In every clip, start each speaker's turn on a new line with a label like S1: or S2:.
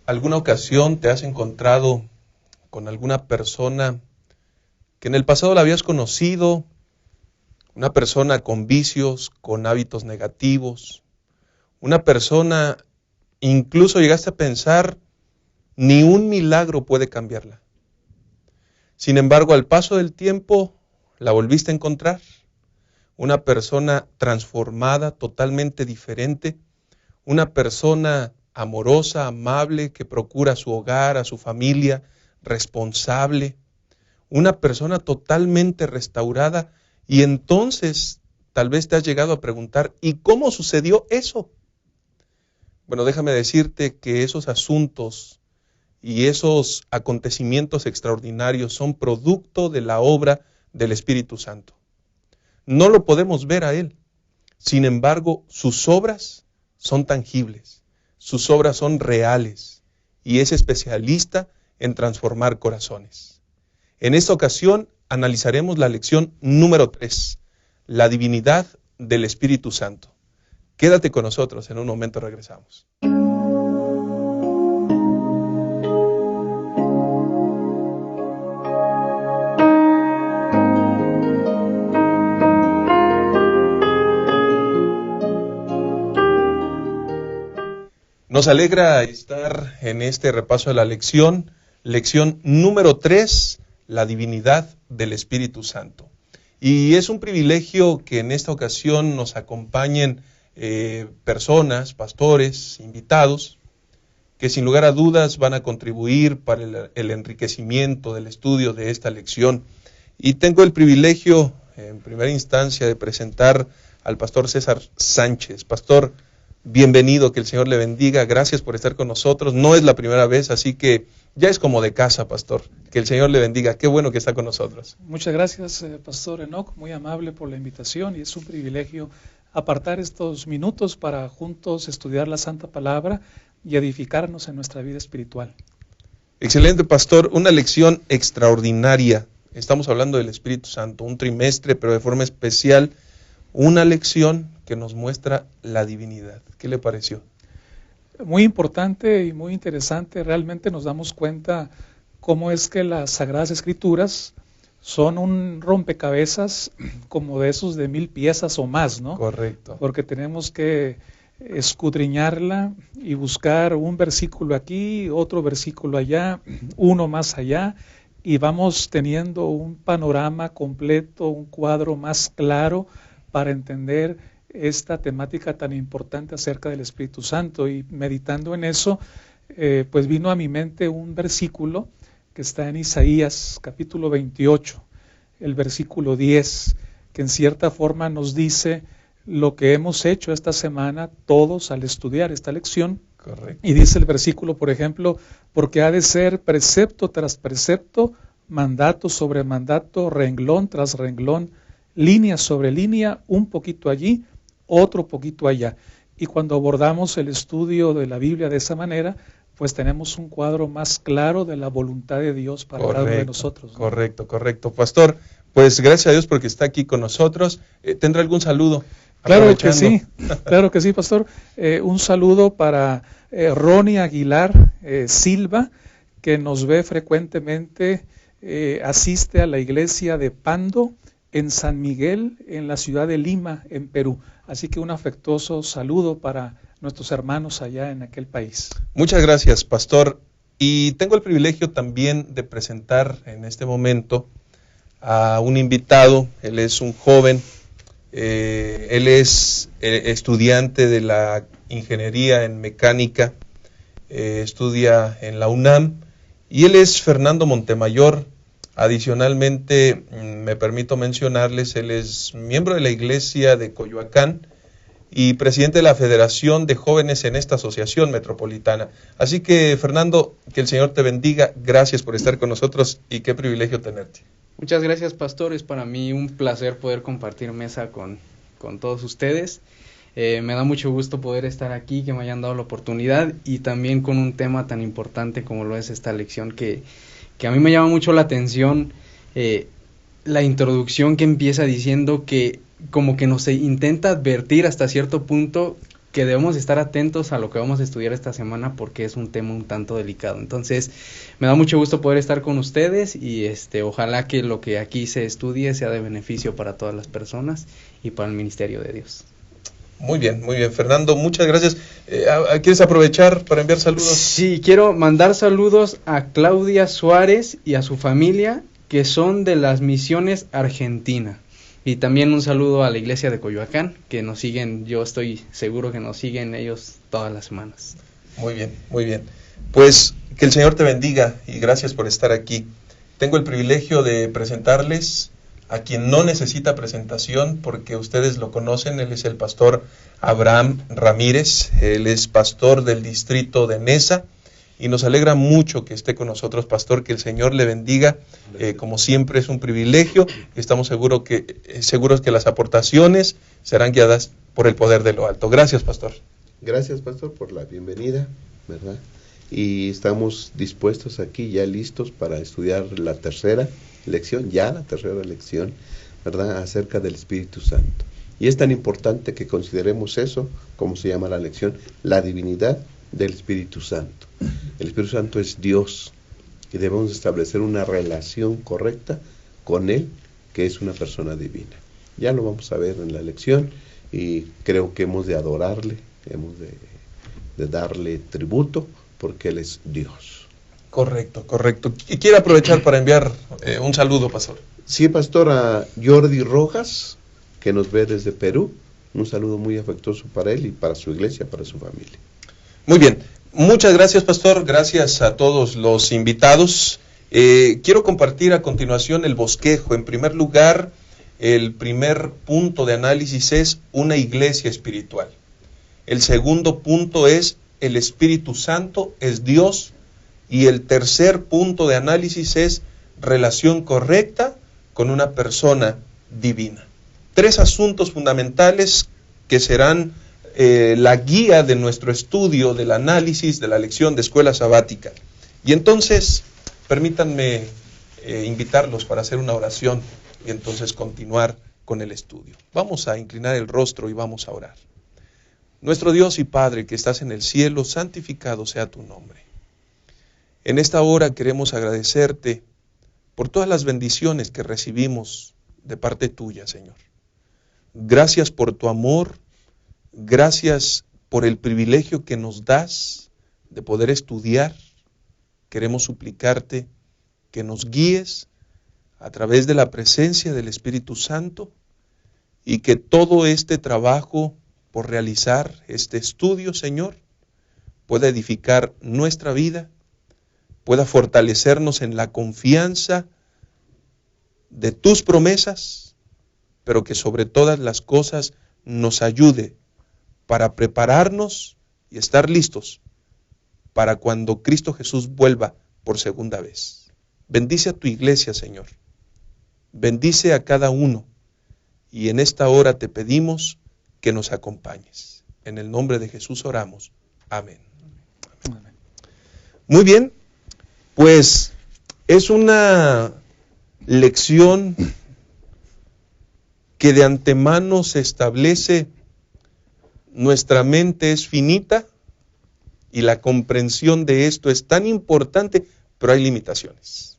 S1: ¿Alguna ocasión te has encontrado con alguna persona que en el pasado la habías conocido, una persona con vicios, con hábitos negativos, una persona, incluso llegaste a pensar, ni un milagro puede cambiarla? Sin embargo, al paso del tiempo, la volviste a encontrar, una persona transformada, totalmente diferente, una persona amorosa, amable, que procura a su hogar, a su familia, responsable, una persona totalmente restaurada, y entonces tal vez te has llegado a preguntar, ¿y cómo sucedió eso? Bueno, déjame decirte que esos asuntos y esos acontecimientos extraordinarios son producto de la obra del Espíritu Santo. No lo podemos ver a Él, sin embargo, sus obras son tangibles, sus obras son reales, y es especialista en transformar corazones. En esta ocasión analizaremos la lección número 3, la divinidad del Espíritu Santo. Quédate con nosotros, en un momento regresamos. Nos alegra estar en este repaso de la lección número 3, la divinidad del Espíritu Santo. Y es un privilegio que en esta ocasión nos acompañen personas, pastores, invitados, que sin lugar a dudas van a contribuir para el enriquecimiento del estudio de esta lección. Y tengo el privilegio, en primera instancia, de presentar al pastor César Sánchez. Pastor, bienvenido, que el Señor le bendiga, gracias por estar con nosotros. No es la primera vez, así que ya es como de casa, pastor. Que el Señor le bendiga, qué bueno que está con nosotros.
S2: Muchas gracias, pastor Enoc, muy amable por la invitación, y es un privilegio apartar estos minutos para juntos estudiar la Santa Palabra y edificarnos en nuestra vida espiritual.
S1: Excelente, pastor, una lección extraordinaria. Estamos hablando del Espíritu Santo, un trimestre, pero de forma especial, una lección que nos muestra la divinidad. ¿Qué le pareció?
S2: Muy importante y muy interesante. Realmente nos damos cuenta cómo es que las Sagradas Escrituras son un rompecabezas como de esos de 1000 piezas o más, ¿no?
S1: Correcto.
S2: Porque tenemos que escudriñarla y buscar un versículo aquí, otro versículo allá, uno más allá, y vamos teniendo un panorama completo, un cuadro más claro para entender esta temática tan importante acerca del Espíritu Santo. Y meditando en eso, pues vino a mi mente un versículo que está en Isaías capítulo 28, el versículo 10, que en cierta forma nos dice lo que hemos hecho esta semana todos al estudiar esta lección.
S1: Correcto.
S2: Y dice el versículo, por ejemplo, porque ha de ser precepto tras precepto, mandato sobre mandato, renglón tras renglón, línea sobre línea, un poquito allí, otro poquito allá. Y cuando abordamos el estudio de la Biblia de esa manera, pues tenemos un cuadro más claro de la voluntad de Dios para cada uno de nosotros, ¿no?
S1: Correcto. Pastor, pues gracias a Dios porque está aquí con nosotros. ¿Tendrá algún saludo?
S2: Claro que sí, pastor. Un saludo para Ronnie Aguilar Silva, que nos ve frecuentemente, asiste a la iglesia de Pando, en San Miguel, en la ciudad de Lima, en Perú. Así que un afectuoso saludo para nuestros hermanos allá en aquel país.
S1: Muchas gracias, pastor. Y tengo el privilegio también de presentar en este momento a un invitado. Él es un joven, él es estudiante de la ingeniería en mecánica, estudia en la UNAM, y él es Fernando Montemayor. Adicionalmente, me permito mencionarles, él es miembro de la iglesia de Coyoacán y presidente de la Federación de Jóvenes en esta asociación metropolitana. Así que, Fernando, que el Señor te bendiga, gracias por estar con nosotros y qué privilegio tenerte.
S3: Muchas gracias, pastor, es para mí un placer poder compartir mesa con todos ustedes. Me da mucho gusto poder estar aquí, que me hayan dado la oportunidad, y también con un tema tan importante como lo es esta lección que a mí me llama mucho la atención, la introducción que empieza diciendo que como que nos intenta advertir hasta cierto punto que debemos estar atentos a lo que vamos a estudiar esta semana porque es un tema un tanto delicado. Entonces, me da mucho gusto poder estar con ustedes y ojalá que lo que aquí se estudie sea de beneficio para todas las personas y para el ministerio de Dios.
S1: Muy bien, Fernando, muchas gracias. ¿Quieres aprovechar para enviar saludos?
S3: Sí, quiero mandar saludos a Claudia Suárez y a su familia, que son de las Misiones Argentina. Y también un saludo a la iglesia de Coyoacán, que nos siguen, yo estoy seguro que nos siguen ellos todas las semanas.
S1: Muy bien. Pues que el Señor te bendiga y gracias por estar aquí. Tengo el privilegio de presentarles a quien no necesita presentación, porque ustedes lo conocen. Él es el pastor Abraham Ramírez, él es pastor del distrito de Neza, y nos alegra mucho que esté con nosotros, pastor, que el Señor le bendiga. Como siempre es un privilegio, estamos seguros que las aportaciones serán guiadas por el poder de lo alto. Gracias, pastor.
S4: Gracias, pastor, por la bienvenida, ¿verdad? Y estamos dispuestos aquí, ya listos para estudiar la tercera lección, ¿verdad?, acerca del Espíritu Santo. Y es tan importante que consideremos eso, como se llama la lección, la divinidad del Espíritu Santo. El Espíritu Santo es Dios y debemos establecer una relación correcta con Él, que es una persona divina. Ya lo vamos a ver en la lección y creo que hemos de adorarle, hemos de darle tributo, porque Él es Dios.
S1: Correcto. Y quiero aprovechar para enviar un saludo, pastor.
S4: Sí, pastor, a Jordi Rojas, que nos ve desde Perú. Un saludo muy afectuoso para él y para su iglesia, para su familia.
S1: Muy bien, muchas gracias, pastor. Gracias a todos los invitados. Quiero compartir a continuación el bosquejo. En primer lugar, el primer punto de análisis es una iglesia espiritual. El segundo punto es el Espíritu Santo es Dios. Y el tercer punto de análisis es relación correcta con una persona divina. 3 asuntos fundamentales que serán la guía de nuestro estudio, del análisis de la lección de escuela sabática. Y entonces, permítanme invitarlos para hacer una oración y entonces continuar con el estudio. Vamos a inclinar el rostro y vamos a orar. Nuestro Dios y Padre que estás en el cielo, santificado sea tu nombre. En esta hora queremos agradecerte por todas las bendiciones que recibimos de parte tuya, Señor. Gracias por tu amor, gracias por el privilegio que nos das de poder estudiar. Queremos suplicarte que nos guíes a través de la presencia del Espíritu Santo y que todo este trabajo por realizar, este estudio, Señor, pueda edificar nuestra vida, pueda fortalecernos en la confianza de tus promesas, pero que sobre todas las cosas nos ayude para prepararnos y estar listos para cuando Cristo Jesús vuelva por segunda vez. Bendice a tu iglesia, Señor. Bendice a cada uno. Y en esta hora te pedimos que nos acompañes. En el nombre de Jesús oramos. Amén. Muy bien. Pues es una lección que de antemano se establece, nuestra mente es finita y la comprensión de esto es tan importante, pero hay limitaciones.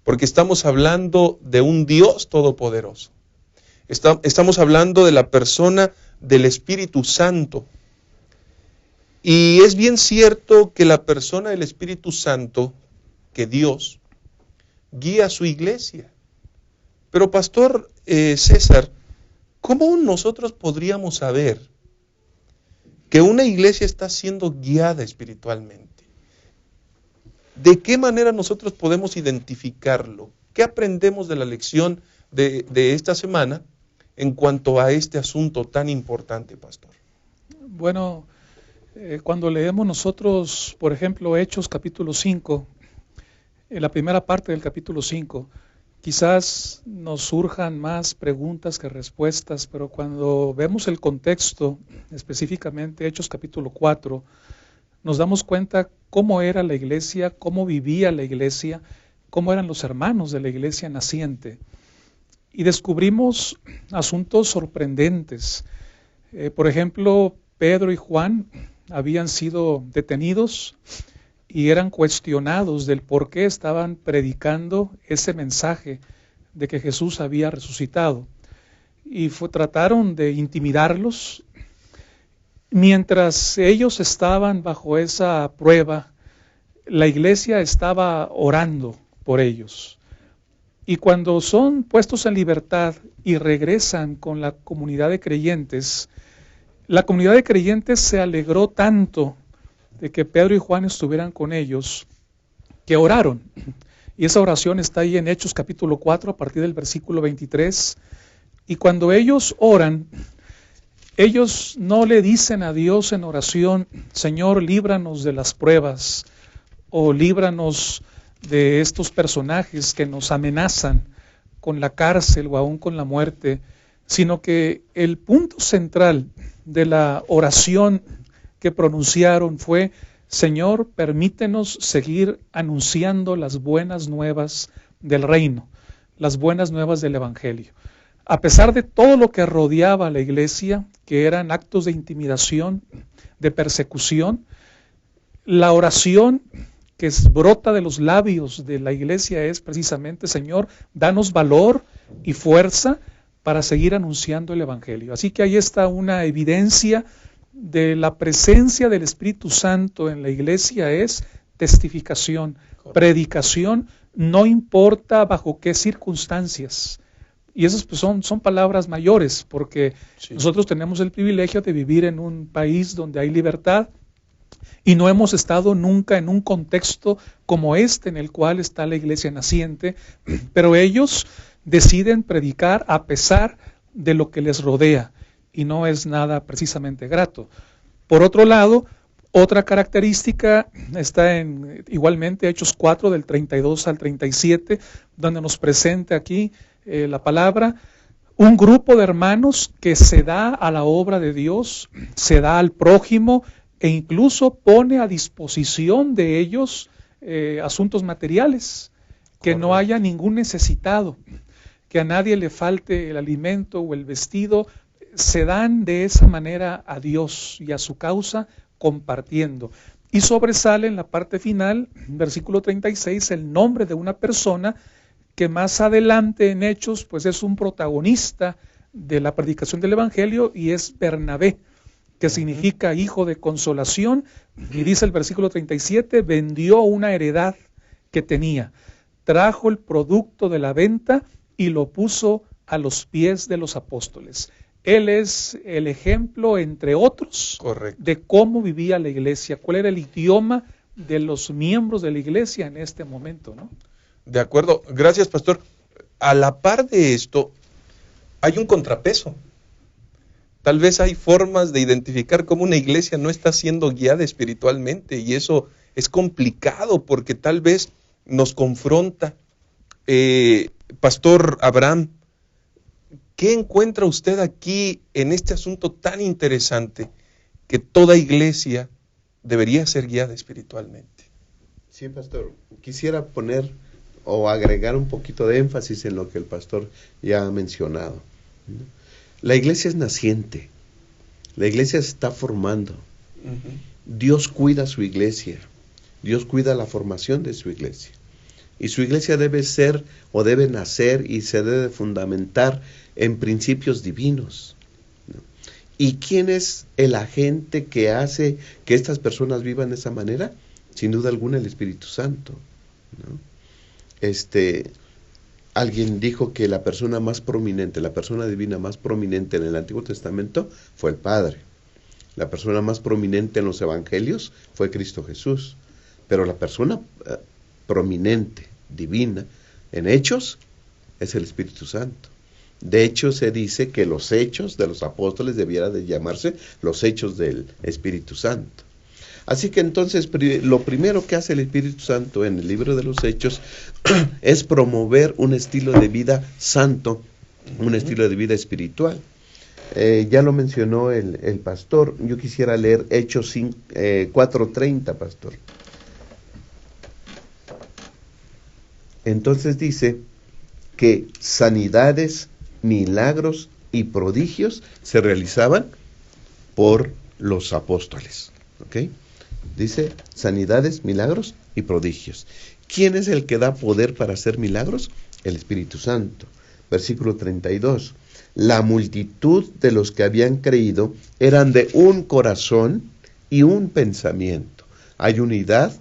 S1: Porque estamos hablando de un Dios todopoderoso. Estamos hablando de la persona del Espíritu Santo. Y es bien cierto que la persona del Espíritu Santo, que Dios, guía a su iglesia. Pero pastor César, ¿cómo nosotros podríamos saber que una iglesia está siendo guiada espiritualmente? ¿De qué manera nosotros podemos identificarlo? ¿Qué aprendemos de la lección de esta semana en cuanto a este asunto tan importante, pastor?
S2: Bueno, cuando leemos nosotros, por ejemplo, Hechos capítulo 5, en la primera parte del capítulo 5, quizás nos surjan más preguntas que respuestas, pero cuando vemos el contexto, específicamente Hechos capítulo 4, nos damos cuenta cómo era la iglesia, cómo vivía la iglesia, cómo eran los hermanos de la iglesia naciente. Y descubrimos asuntos sorprendentes. Por ejemplo, Pedro y Juan habían sido detenidos y eran cuestionados del por qué estaban predicando ese mensaje de que Jesús había resucitado. Y trataron de intimidarlos. Mientras ellos estaban bajo esa prueba, la iglesia estaba orando por ellos. Y cuando son puestos en libertad y regresan con la comunidad de creyentes, la comunidad de creyentes se alegró tanto de que Pedro y Juan estuvieran con ellos, que oraron. Y esa oración está ahí en Hechos capítulo 4, a partir del versículo 23. Y cuando ellos oran, ellos no le dicen a Dios en oración, Señor, líbranos de las pruebas, o líbranos de estos personajes que nos amenazan con la cárcel o aún con la muerte, sino que el punto central de la oración que pronunciaron fue, Señor, permítenos seguir anunciando las buenas nuevas del reino, las buenas nuevas del Evangelio. A pesar de todo lo que rodeaba a la iglesia, que eran actos de intimidación, de persecución, la oración que brota de los labios de la iglesia es precisamente, Señor, danos valor y fuerza para seguir anunciando el Evangelio. Así que ahí está una evidencia de la presencia del Espíritu Santo en la iglesia, es testificación, predicación, no importa bajo qué circunstancias. Y esas pues, son palabras mayores, porque nosotros tenemos el privilegio de vivir en un país donde hay libertad y no hemos estado nunca en un contexto como este en el cual está la iglesia naciente, pero ellos deciden predicar a pesar de lo que les rodea y no es nada precisamente grato. Por otro lado, otra característica está en igualmente Hechos 4 del 32 al 37, donde nos presenta aquí la palabra, un grupo de hermanos que se da a la obra de Dios, se da al prójimo e incluso pone a disposición de ellos asuntos materiales, que no haya ningún necesitado, que a nadie le falte el alimento o el vestido, se dan de esa manera a Dios y a su causa compartiendo. Y sobresale en la parte final, versículo 36, el nombre de una persona que más adelante en Hechos pues es un protagonista de la predicación del Evangelio y es Bernabé, que significa hijo de consolación, y dice el versículo 37, vendió una heredad que tenía, trajo el producto de la venta y lo puso a los pies de los apóstoles. Él es el ejemplo, entre otros, de cómo vivía la iglesia, cuál era el idioma de los miembros de la iglesia en este momento, ¿no?
S1: De acuerdo, gracias pastor. A la par de esto, hay un contrapeso. Tal vez hay formas de identificar cómo una iglesia no está siendo guiada espiritualmente y eso es complicado porque tal vez nos confronta. Pastor Abraham, ¿qué encuentra usted aquí en este asunto tan interesante que toda iglesia debería ser guiada espiritualmente?
S4: Sí, pastor. Quisiera poner o agregar un poquito de énfasis en lo que el pastor ya ha mencionado. La iglesia es naciente. La iglesia se está formando. Dios cuida su iglesia. Dios cuida la formación de su iglesia. Y su iglesia debe ser o debe nacer y se debe fundamentar en principios divinos. ¿Y quién es el agente que hace que estas personas vivan de esa manera? Sin duda alguna el Espíritu Santo, ¿no? Alguien dijo que la persona más prominente, la persona divina más prominente en el Antiguo Testamento fue el Padre. La persona más prominente en los Evangelios fue Cristo Jesús. Pero la persona prominente, divina, en Hechos, es el Espíritu Santo. De hecho, se dice que los hechos de los apóstoles debiera de llamarse los hechos del Espíritu Santo. Así que entonces lo primero que hace el Espíritu Santo en el libro de los Hechos es promover un estilo de vida santo, un estilo de vida espiritual. Ya lo mencionó el pastor, yo quisiera leer Hechos 4:30, pastor. Entonces dice que sanidades, milagros y prodigios se realizaban por los apóstoles. ¿Ok? Dice sanidades, milagros y prodigios. ¿Quién es el que da poder para hacer milagros? El Espíritu Santo. Versículo 32. La multitud de los que habían creído eran de un corazón y un pensamiento. Hay unidad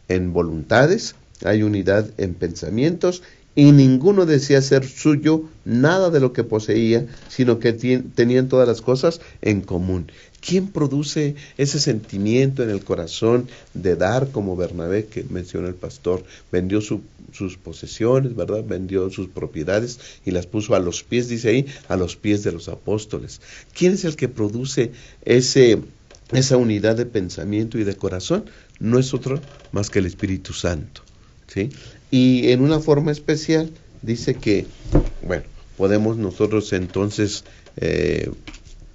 S4: en voluntades, hay unidad en pensamientos, y ninguno decía ser suyo nada de lo que poseía, sino que tenían todas las cosas en común. ¿Quién produce ese sentimiento en el corazón de dar, como Bernabé, que menciona el pastor? Vendió sus posesiones, ¿verdad? Vendió sus propiedades y las puso a los pies, dice ahí, a los pies de los apóstoles. ¿Quién es el que produce esa unidad de pensamiento y de corazón? No es otro más que el Espíritu Santo, ¿sí? Y en una forma especial dice que, bueno, podemos nosotros entonces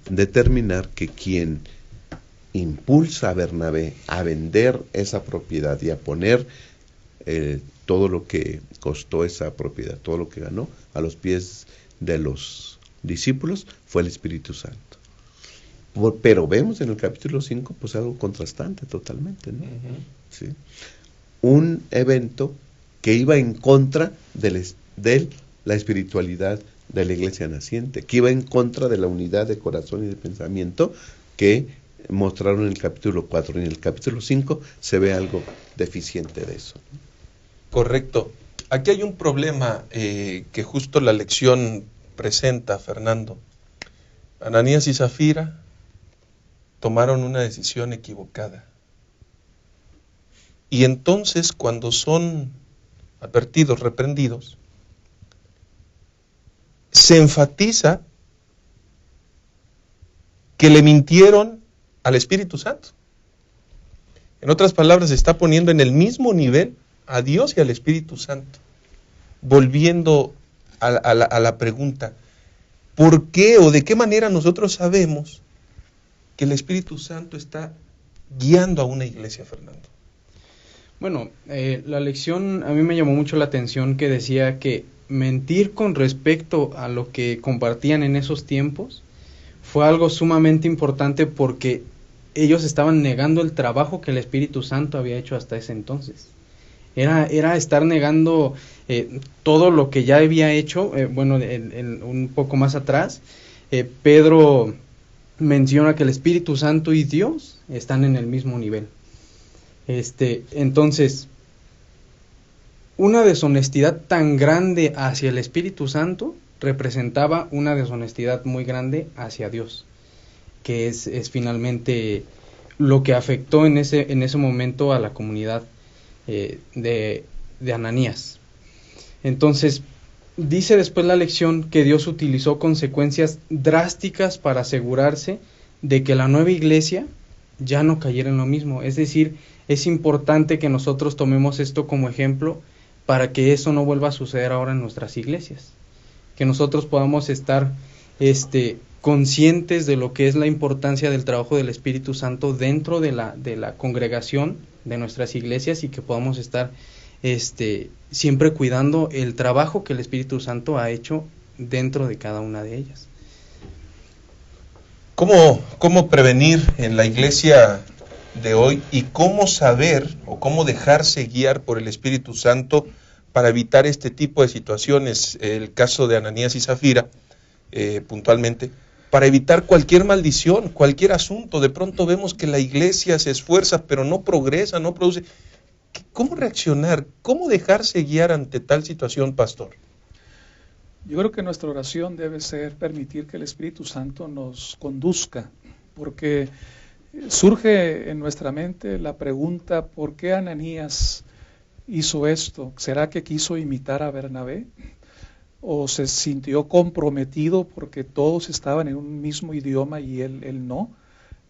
S4: determinar que quien impulsa a Bernabé a vender esa propiedad y a poner todo lo que costó esa propiedad, todo lo que ganó, a los pies de los discípulos, fue el Espíritu Santo. Pero vemos en el capítulo 5 pues algo contrastante totalmente, ¿no? Uh-huh. ¿Sí? Un evento que iba en contra de la espiritualidad de la iglesia naciente, que iba en contra de la unidad de corazón y de pensamiento que mostraron en el capítulo 4. Y en el capítulo 5 se ve algo deficiente de eso.
S1: Correcto. Aquí hay un problema que justo la lección presenta, Fernando. Ananías y Zafira tomaron una decisión equivocada. Y entonces, cuando son advertidos, reprendidos, se enfatiza que le mintieron al Espíritu Santo. En otras palabras, se está poniendo en el mismo nivel a Dios y al Espíritu Santo. Volviendo a la pregunta, ¿por qué o de qué manera nosotros sabemos que el Espíritu Santo está guiando a una iglesia, Fernando?
S3: Bueno, la lección a mí me llamó mucho la atención que decía que mentir con respecto a lo que compartían en esos tiempos fue algo sumamente importante porque ellos estaban negando el trabajo que el Espíritu Santo había hecho hasta ese entonces. Era estar negando todo lo que ya había hecho. Un poco más atrás, Pedro menciona que el Espíritu Santo y Dios están en el mismo nivel. Entonces, una deshonestidad tan grande hacia el Espíritu Santo representaba una deshonestidad muy grande hacia Dios, que es finalmente lo que afectó en ese momento a la comunidad de Ananías. Entonces, dice después la lección que Dios utilizó consecuencias drásticas para asegurarse de que la nueva iglesia ya no cayera en lo mismo. Es decir, es importante que nosotros tomemos esto como ejemplo para que eso no vuelva a suceder ahora en nuestras iglesias. Que nosotros podamos estar conscientes de lo que es la importancia del trabajo del Espíritu Santo dentro de la congregación de nuestras iglesias y que podamos estar siempre cuidando el trabajo que el Espíritu Santo ha hecho dentro de cada una de ellas.
S1: ¿Cómo prevenir en la iglesia de hoy y cómo saber o cómo dejarse guiar por el Espíritu Santo para evitar este tipo de situaciones? El caso de Ananías y Zafira, puntualmente, para evitar cualquier maldición, cualquier asunto. De pronto vemos que la iglesia se esfuerza, pero no progresa, no produce. ¿Cómo reaccionar? ¿Cómo dejarse guiar ante tal situación, pastor?
S2: Yo creo que nuestra oración debe ser permitir que el Espíritu Santo nos conduzca, porque surge en nuestra mente la pregunta, ¿por qué Ananías hizo esto? ¿Será que quiso imitar a Bernabé? ¿O se sintió comprometido porque todos estaban en un mismo idioma y él no?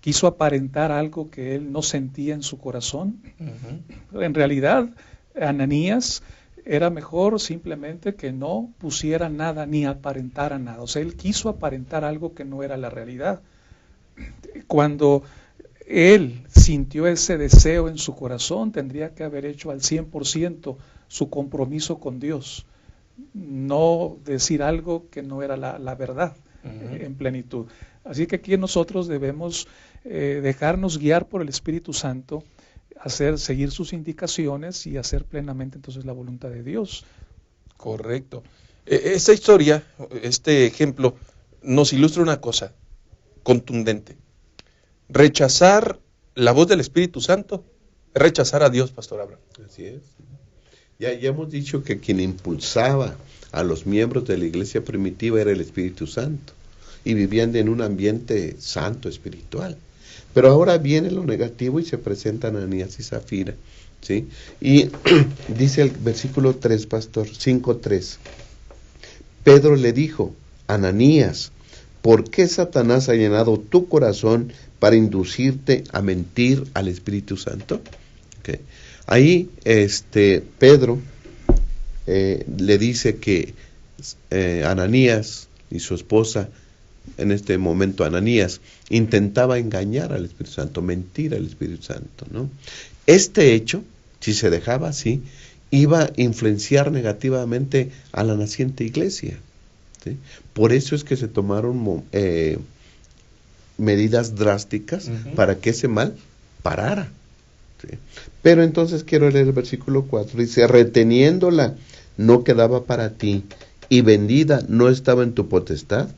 S2: ¿Quiso aparentar algo que él no sentía en su corazón? Uh-huh. En realidad, Ananías era mejor simplemente que no pusiera nada ni aparentara nada. O sea, él quiso aparentar algo que no era la realidad. Cuando él sintió ese deseo en su corazón, tendría que haber hecho al 100% su compromiso con Dios. No decir algo que no era la verdad. en plenitud. Así que aquí nosotros debemos dejarnos guiar por el Espíritu Santo, seguir sus indicaciones y hacer plenamente entonces la voluntad de Dios.
S1: Correcto. Esta historia, este ejemplo, nos ilustra una cosa contundente. Rechazar la voz del Espíritu Santo es rechazar a Dios, Pastor Abraham.
S4: Así es. Ya hemos dicho que quien impulsaba a los miembros de la iglesia primitiva era el Espíritu Santo y vivían en un ambiente santo, espiritual. Pero ahora viene lo negativo y se presentan Ananías y Zafira, ¿sí? Y dice el versículo 3, pastor, 5:3. Pedro le dijo, Ananías, ¿por qué Satanás ha llenado tu corazón para inducirte a mentir al Espíritu Santo? Okay. Ahí Pedro le dice que Ananías y su esposa, en este momento Ananías, intentaba engañar al Espíritu Santo, mentir al Espíritu Santo, ¿no? Este hecho, si se dejaba así, iba a influenciar negativamente a la naciente iglesia, ¿sí? Por eso es que se tomaron medidas drásticas para que ese mal parara, ¿sí? Pero entonces quiero leer el versículo 4, dice, reteniéndola no quedaba para ti, y vendida no estaba en tu potestad.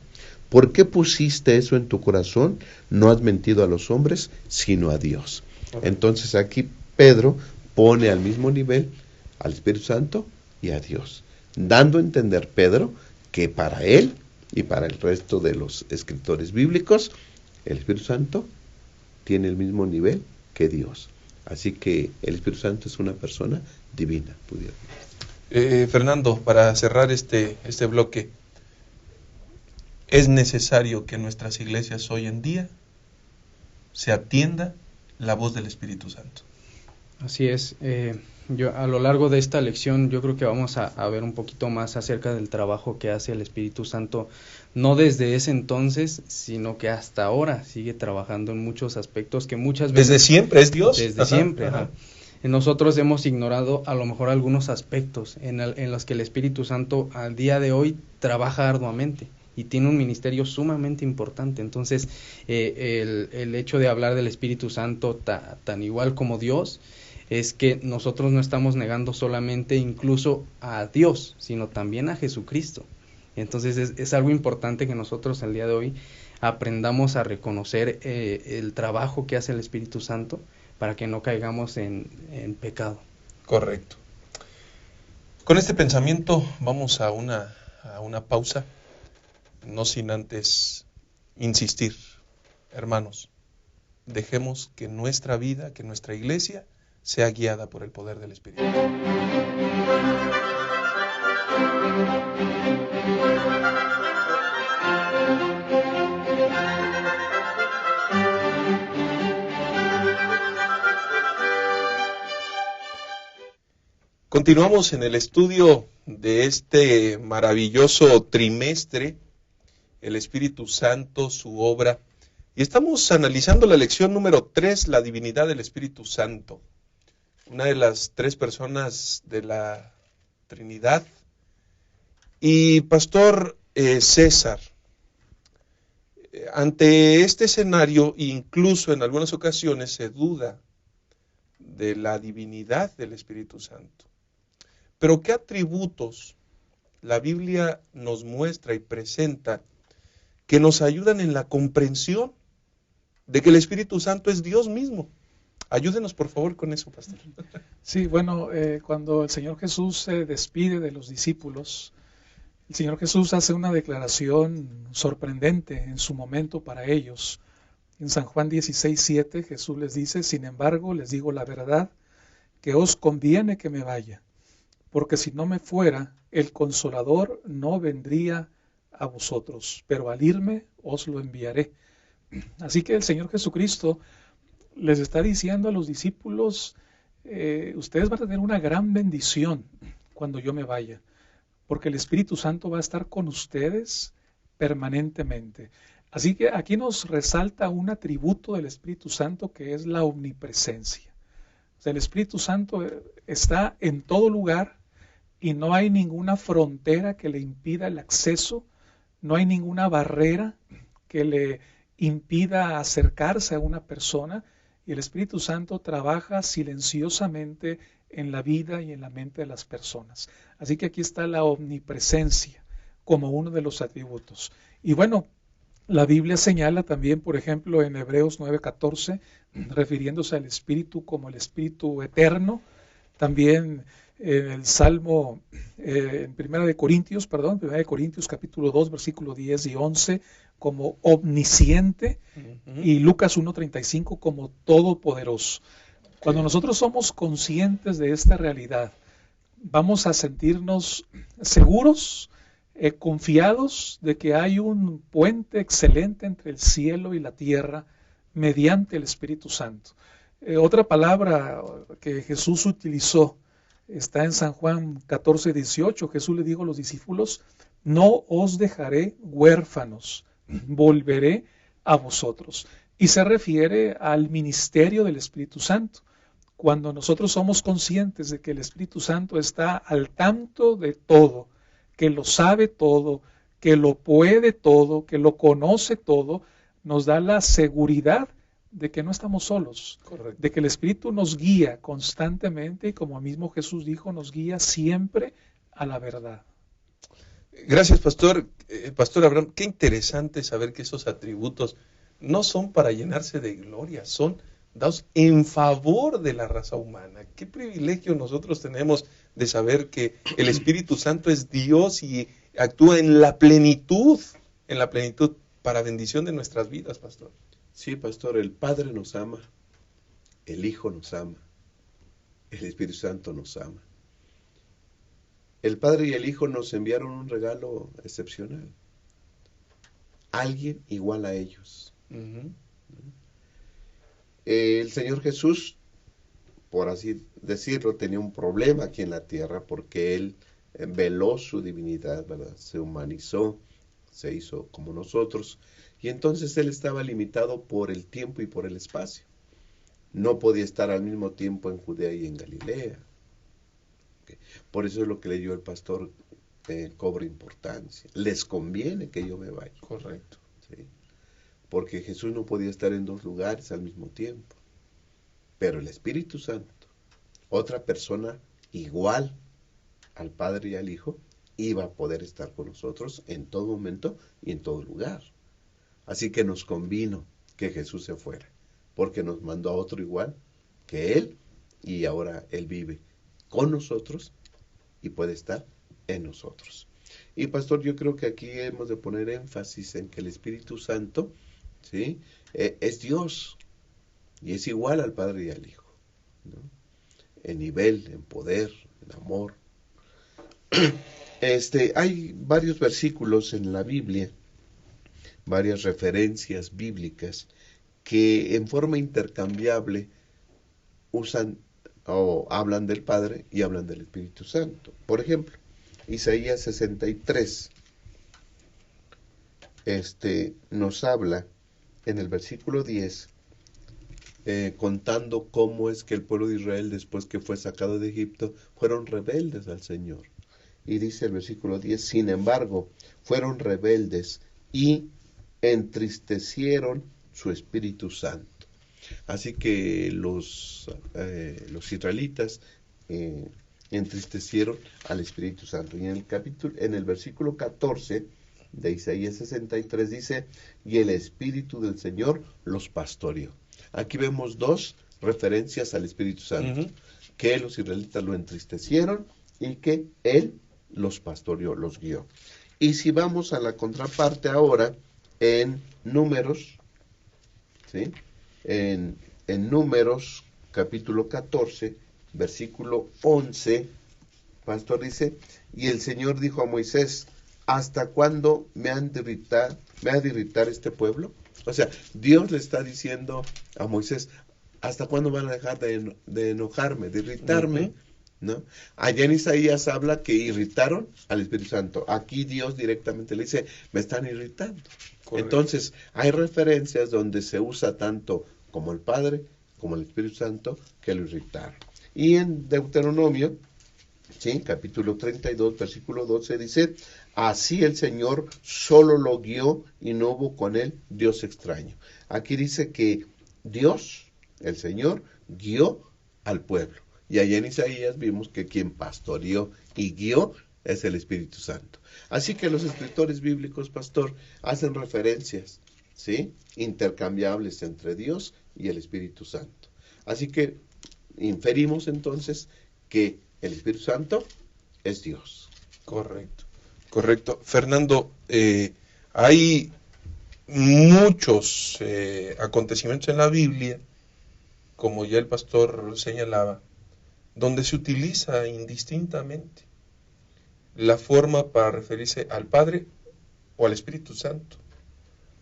S4: ¿Por qué pusiste eso en tu corazón? No has mentido a los hombres, sino a Dios. Entonces aquí Pedro pone al mismo nivel al Espíritu Santo y a Dios, dando a entender Pedro que para él y para el resto de los escritores bíblicos, el Espíritu Santo tiene el mismo nivel que Dios. Así que el Espíritu Santo es una persona divina, pudiera decir.
S1: Fernando, para cerrar este bloque, es necesario que en nuestras iglesias hoy en día se atienda la voz del Espíritu Santo.
S3: Así es. Yo a lo largo de esta lección yo creo que vamos a ver un poquito más acerca del trabajo que hace el Espíritu Santo, no desde ese entonces, sino que hasta ahora sigue trabajando en muchos aspectos que muchas veces...
S1: ¿Desde siempre es Dios?
S3: Desde siempre, ajá. Nosotros hemos ignorado a lo mejor algunos aspectos en los que el Espíritu Santo al día de hoy trabaja arduamente y tiene un ministerio sumamente importante. Entonces, el hecho de hablar del Espíritu Santo tan igual como Dios, es que nosotros no estamos negando solamente incluso a Dios, sino también a Jesucristo. Entonces, es algo importante que nosotros el día de hoy aprendamos a reconocer el trabajo que hace el Espíritu Santo para que no caigamos en pecado.
S1: Correcto. Con este pensamiento vamos a una pausa, no sin antes insistir, hermanos, dejemos que nuestra vida, que nuestra iglesia sea guiada por el poder del Espíritu. Continuamos en el estudio de este maravilloso trimestre, el Espíritu Santo, su obra, y estamos analizando la lección número 3, la divinidad del Espíritu Santo, una de las 3 personas de la Trinidad. Y Pastor César, ante este escenario, incluso en algunas ocasiones se duda de la divinidad del Espíritu Santo. Pero ¿qué atributos la Biblia nos muestra y presenta que nos ayudan en la comprensión de que el Espíritu Santo es Dios mismo? Ayúdenos por favor con eso, pastor.
S2: Sí, bueno, cuando el Señor Jesús se despide de los discípulos, el Señor Jesús hace una declaración sorprendente en su momento para ellos. En San Juan 16:7 Jesús les dice, sin embargo, les digo la verdad, que os conviene que me vaya, porque si no me fuera, el Consolador no vendría a vosotros, pero al irme os lo enviaré. Así que el Señor Jesucristo les está diciendo a los discípulos, ustedes van a tener una gran bendición cuando yo me vaya, porque el Espíritu Santo va a estar con ustedes permanentemente. Así que aquí nos resalta un atributo del Espíritu Santo que es la omnipresencia. O sea, el Espíritu Santo está en todo lugar y no hay ninguna frontera que le impida el acceso No hay ninguna barrera que le impida acercarse a una persona, y el Espíritu Santo trabaja silenciosamente en la vida y en la mente de las personas. Así que aquí está la omnipresencia como uno de los atributos. Y bueno, la Biblia señala también, por ejemplo, en Hebreos 9:14, refiriéndose al Espíritu como el Espíritu eterno. También en el Salmo, en 1 Corintios capítulo 2, versículo 10 y 11, como omnisciente, y Lucas 1:35 como todopoderoso. Cuando nosotros somos conscientes de esta realidad, vamos a sentirnos seguros, confiados de que hay un puente excelente entre el cielo y la tierra mediante el Espíritu Santo. Otra palabra que Jesús utilizó está en San Juan 14:18. Jesús le dijo a los discípulos: no os dejaré huérfanos, volveré a vosotros. Y se refiere al ministerio del Espíritu Santo. Cuando nosotros somos conscientes de que el Espíritu Santo está al tanto de todo, que lo sabe todo, que lo puede todo, que lo conoce todo, nos da la seguridad de que no estamos solos. Correcto. De que el Espíritu nos guía constantemente y, como mismo Jesús dijo, nos guía siempre a la verdad.
S1: Gracias, Pastor. Pastor Abraham, qué interesante saber que esos atributos no son para llenarse de gloria, son dados en favor de la raza humana. Qué privilegio nosotros tenemos de saber que el Espíritu Santo es Dios y actúa en la plenitud para bendición de nuestras vidas, Pastor.
S4: Sí, Pastor, el Padre nos ama, el Hijo nos ama, el Espíritu Santo nos ama. El Padre y el Hijo nos enviaron un regalo excepcional. Alguien igual a ellos. El Señor Jesús, por así decirlo, tenía un problema aquí en la tierra porque Él veló su divinidad, ¿verdad? Se humanizó, se hizo como nosotros, y entonces Él estaba limitado por el tiempo y por el espacio. No podía estar al mismo tiempo en Judea y en Galilea. Por eso es lo que leyó el pastor, cobra importancia. Les conviene que yo me vaya.
S1: Correcto.
S4: ¿Sí? Porque Jesús no podía estar en dos lugares al mismo tiempo. Pero el Espíritu Santo, otra persona igual al Padre y al Hijo, iba a poder estar con nosotros en todo momento y en todo lugar. Así que nos convino que Jesús se fuera, porque nos mandó a otro igual que Él, y ahora Él vive con nosotros y puede estar en nosotros. Y pastor, yo creo que aquí hemos de poner énfasis en que el Espíritu Santo, ¿sí?, es Dios y es igual al Padre y al Hijo, ¿no?, en nivel, en poder, en amor. Hay varios versículos en la Biblia, varias referencias bíblicas que en forma intercambiable usan o hablan del Padre y hablan del Espíritu Santo. Por ejemplo, Isaías 63 nos habla en el versículo 10, contando cómo es que el pueblo de Israel, después que fue sacado de Egipto, fueron rebeldes al Señor. Y dice el versículo 10, sin embargo, fueron rebeldes y entristecieron su Espíritu Santo. Así que los israelitas entristecieron al Espíritu Santo. Y en el versículo 14 de Isaías 63 dice, y el Espíritu del Señor los pastoreó. Aquí vemos dos referencias al Espíritu Santo, que los israelitas lo entristecieron y que Él los pastoreó, los guió. Y si vamos a la contraparte ahora, en Números, ¿sí?, en Números capítulo 14, versículo 11, pastor, dice, y el Señor dijo a Moisés, ¿hasta cuándo me ha de irritar este pueblo? O sea, Dios le está diciendo a Moisés, ¿hasta cuándo van a dejar de enojarme, de irritarme? ¿No? Allá en Isaías habla que irritaron al Espíritu Santo. Aquí Dios directamente le dice, me están irritando. Correcto. Entonces, hay referencias donde se usa tanto como el Padre, como el Espíritu Santo, que lo irritaron. Y en Deuteronomio, Sí, capítulo 32, versículo 12 dice, así el Señor solo lo guió y no hubo con él Dios extraño. Aquí dice que Dios, el Señor, guió al pueblo. Y allá en Isaías vimos que quien pastoreó y guió es el Espíritu Santo. Así que los escritores bíblicos, pastor, hacen referencias, ¿sí?, intercambiables entre Dios y el Espíritu Santo. Así que inferimos entonces que el Espíritu Santo es Dios.
S1: Correcto, correcto. Fernando, hay muchos acontecimientos en la Biblia, como ya el pastor señalaba, donde se utiliza indistintamente la forma para referirse al Padre o al Espíritu Santo.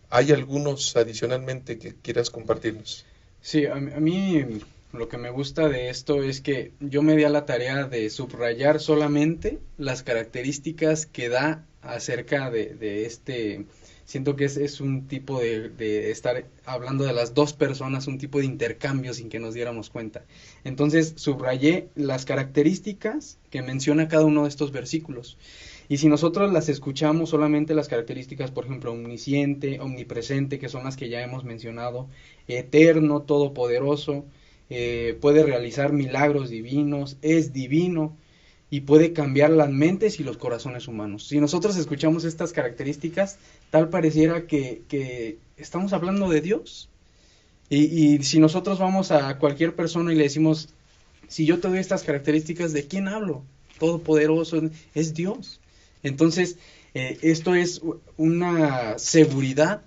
S1: ¿Hay algunos adicionalmente que quieras compartirnos?
S3: Sí, a mí lo que me gusta de esto es que yo me di a la tarea de subrayar solamente las características que da acerca de este. Siento que es un tipo de estar hablando de las dos personas, un tipo de intercambio sin que nos diéramos cuenta. Entonces subrayé las características que menciona cada uno de estos versículos. Y si nosotros las escuchamos, solamente las características, por ejemplo, omnisciente, omnipresente, que son las que ya hemos mencionado, eterno, todopoderoso, puede realizar milagros divinos, es divino y puede cambiar las mentes y los corazones humanos. Si nosotros escuchamos estas características, tal pareciera que estamos hablando de Dios. Y si nosotros vamos a cualquier persona y le decimos, si yo te doy estas características, ¿de quién hablo? Todopoderoso, es Dios. Entonces, esto es una seguridad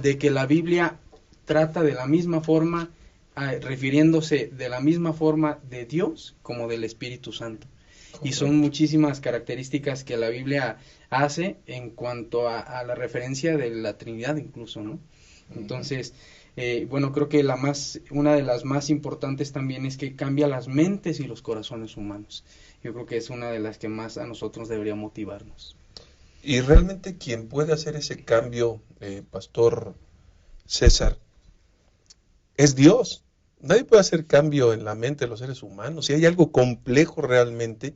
S3: de que la Biblia trata de la misma forma, refiriéndose de la misma forma de Dios como del Espíritu Santo. Y son muchísimas características que la Biblia hace en cuanto a la referencia de la Trinidad incluso, ¿no? Entonces, bueno, creo que una de las más importantes también es que cambia las mentes y los corazones humanos. Yo creo que es una de las que más a nosotros debería motivarnos.
S1: Y realmente quien puede hacer ese cambio, Pastor César, es Dios. Nadie puede hacer cambio en la mente de los seres humanos. Si hay algo complejo realmente,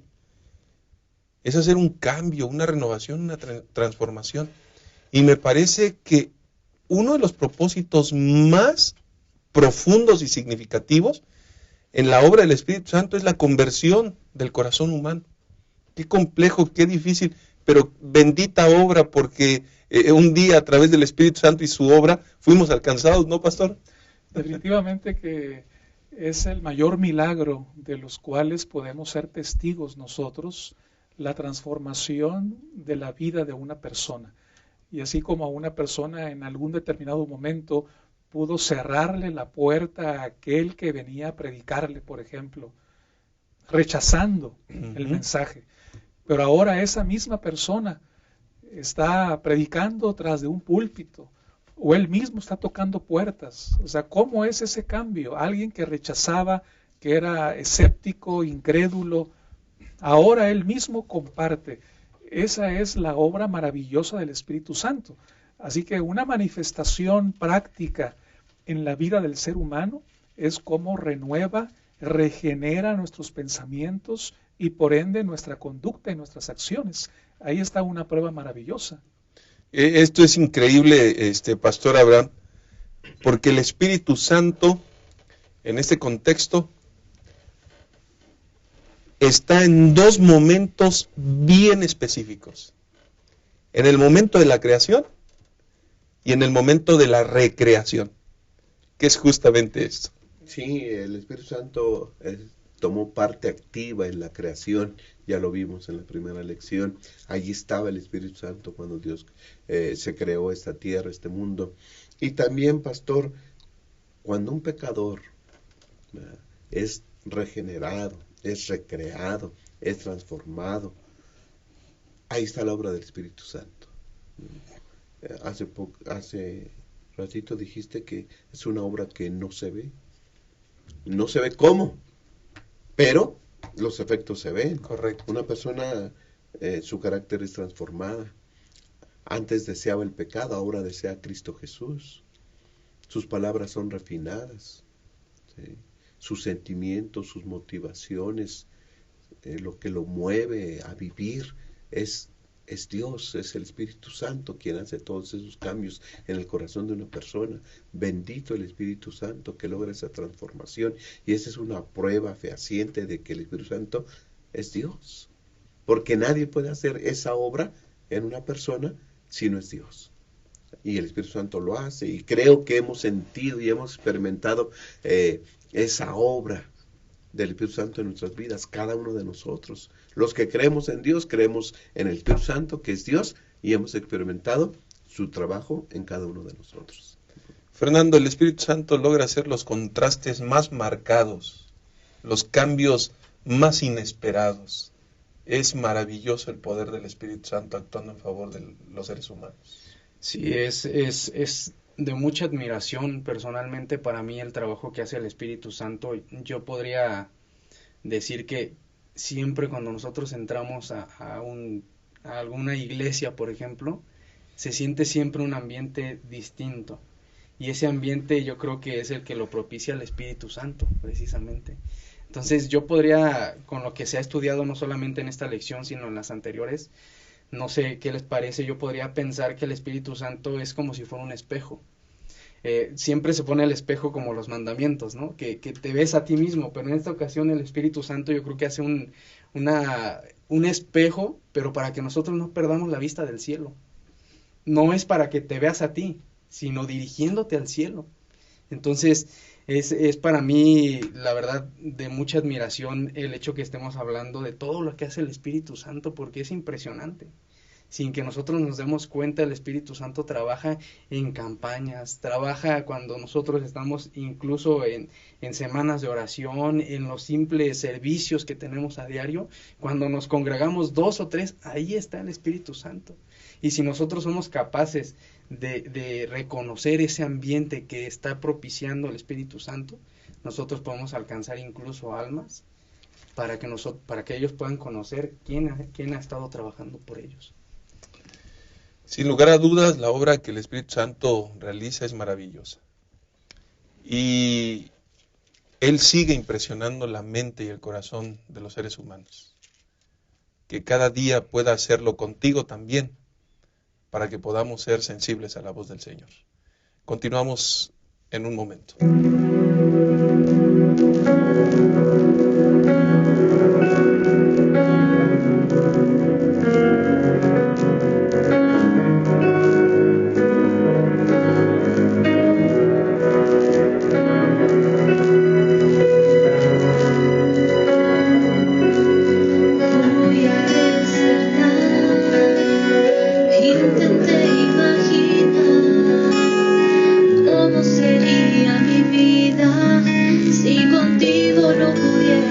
S1: es hacer un cambio, una renovación, una transformación. Y me parece que uno de los propósitos más profundos y significativos en la obra del Espíritu Santo es la conversión del corazón humano. Qué complejo, qué difícil, pero bendita obra, porque un día a través del Espíritu Santo y su obra fuimos alcanzados, ¿no, pastor?
S2: Definitivamente que es el mayor milagro de los cuales podemos ser testigos nosotros, la transformación de la vida de una persona. Y así como a una persona en algún determinado momento pudo cerrarle la puerta a aquel que venía a predicarle, por ejemplo, rechazando el mensaje. Pero ahora esa misma persona está predicando tras de un púlpito, o él mismo está tocando puertas. O sea, ¿cómo es ese cambio? Alguien que rechazaba, que era escéptico, incrédulo, ahora él mismo comparte. Esa es la obra maravillosa del Espíritu Santo. Así que una manifestación práctica en la vida del ser humano es cómo renueva, regenera nuestros pensamientos y por ende nuestra conducta y nuestras acciones. Ahí está una prueba maravillosa.
S1: Esto es increíble, Pastor Abraham, porque el Espíritu Santo, en este contexto, está en dos momentos bien específicos. En el momento de la creación y en el momento de la recreación, que es justamente esto.
S4: Sí, el Espíritu Santo tomó parte activa en la creación, ya lo vimos en la primera lección. Allí estaba el Espíritu Santo cuando Dios se creó esta tierra, este mundo. Y también, pastor, cuando un pecador es regenerado, es recreado, es transformado, ahí está la obra del Espíritu Santo. Hace ratito dijiste que es una obra que no se ve. No se ve cómo, pero los efectos se ven.
S1: Correcto.
S4: Una persona, su carácter es transformada. Antes deseaba el pecado, ahora desea a Cristo Jesús. Sus palabras son refinadas, ¿sí? Sus sentimientos, sus motivaciones lo que lo mueve a vivir es Dios, es el Espíritu Santo quien hace todos esos cambios en el corazón de una persona. Bendito el Espíritu Santo que logra esa transformación, y esa es una prueba fehaciente de que el Espíritu Santo es Dios, porque nadie puede hacer esa obra en una persona si no es Dios. Y el Espíritu Santo lo hace, y creo que hemos sentido y hemos experimentado esa obra del Espíritu Santo en nuestras vidas, cada uno de nosotros. Los que creemos en Dios, creemos en el Espíritu Santo, que es Dios, y hemos experimentado su trabajo en cada uno de nosotros.
S1: Fernando, el Espíritu Santo logra hacer los contrastes más marcados, los cambios más inesperados. Es maravilloso el poder del Espíritu Santo actuando en favor de los seres humanos.
S3: Sí, es de mucha admiración personalmente para mí el trabajo que hace el Espíritu Santo. Yo podría decir que siempre cuando nosotros entramos a alguna iglesia, por ejemplo, se siente siempre un ambiente distinto. Y ese ambiente yo creo que es el que lo propicia el Espíritu Santo, precisamente. Entonces yo podría, con lo que se ha estudiado no solamente en esta lección, sino en las anteriores, no sé qué les parece, yo podría pensar que el Espíritu Santo es como si fuera un espejo. Siempre se pone el espejo como los mandamientos, ¿no? Que te ves a ti mismo, pero en esta ocasión el Espíritu Santo yo creo que hace un espejo, pero para que nosotros no perdamos la vista del cielo. No es para que te veas a ti, sino dirigiéndote al cielo. Entonces, es para mí, la verdad, de mucha admiración el hecho que estemos hablando de todo lo que hace el Espíritu Santo, porque es impresionante. Sin que nosotros nos demos cuenta, el Espíritu Santo trabaja en campañas, trabaja cuando nosotros estamos incluso en semanas de oración, en los simples servicios que tenemos a diario. Cuando nos congregamos 2 o 3, ahí está el Espíritu Santo. Y si nosotros somos capaces de reconocer ese ambiente que está propiciando el Espíritu Santo, nosotros podemos alcanzar incluso almas para que ellos puedan conocer quién ha estado trabajando por ellos.
S1: Sin lugar a dudas, la obra que el Espíritu Santo realiza es maravillosa. Y Él sigue impresionando la mente y el corazón de los seres humanos. Que cada día pueda hacerlo contigo también, para que podamos ser sensibles a la voz del Señor. Continuamos en un momento.
S5: ¿Cómo sería mi vida si contigo no pudiera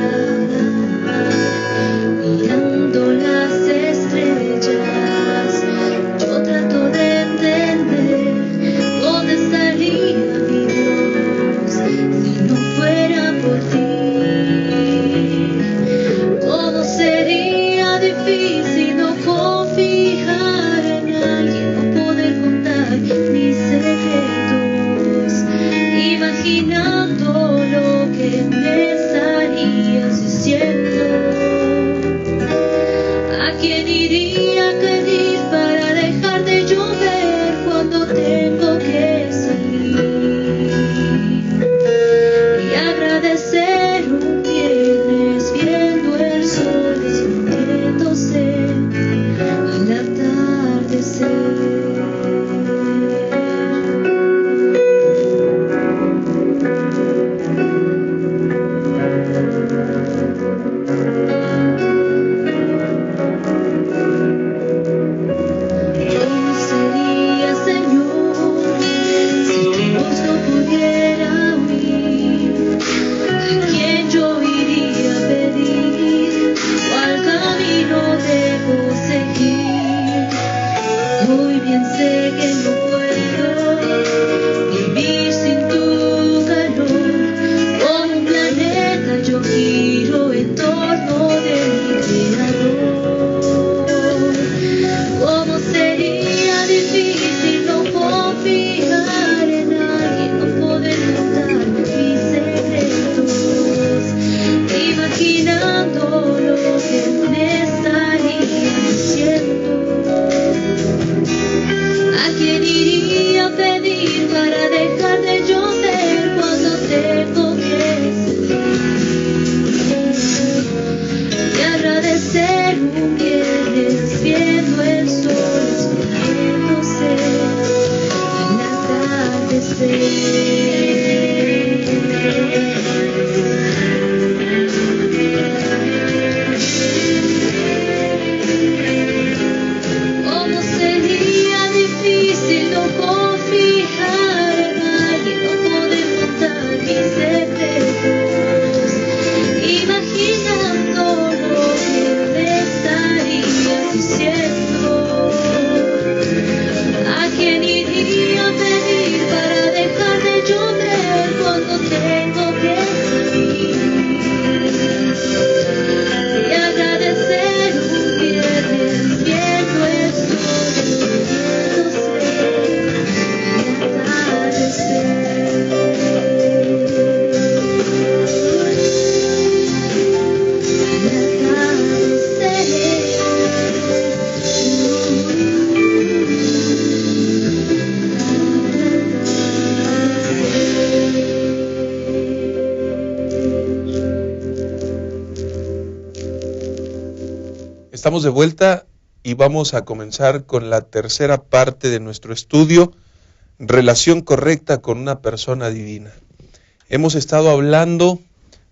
S1: Estamos de vuelta y vamos a comenzar con la tercera parte de nuestro estudio, relación correcta con una persona divina. Hemos estado hablando